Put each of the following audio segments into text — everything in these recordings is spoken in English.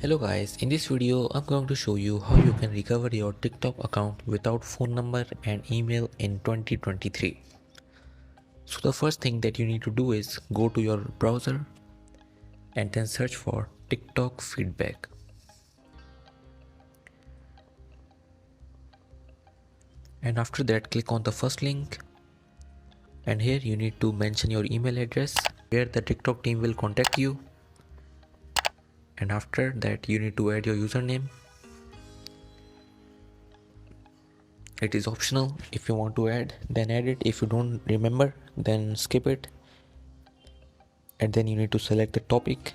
Hello guys, in this video I'm going to show you how you can recover your TikTok account without phone number and email in 2023. So the first thing that you need to do is go to your browser and then search for TikTok feedback. And after that click on the first link, and here you need to mention your email address where the TikTok team will contact you, and after that you need to add your username. It is optional. If you want to add, then add it. If you don't remember, then skip it. And then you need to select the topic.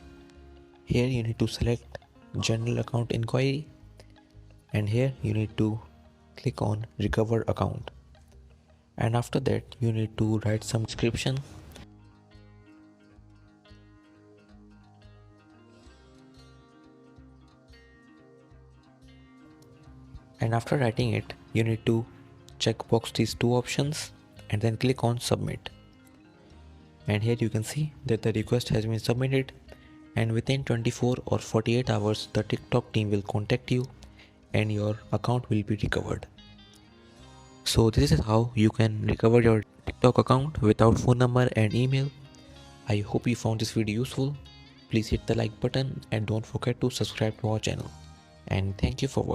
Here you need to select general account inquiry, and here you need to click on recover account. And after that you need to write some description. And after writing it, you need to checkbox these two options and then click on submit. And here you can see that the request has been submitted, and within 24 or 48 hours the TikTok team will contact you and your account will be recovered. So this is how you can recover your TikTok account without phone number and email. I hope you found this video useful. Please hit the like button and don't forget to subscribe to our channel. And thank you for watching.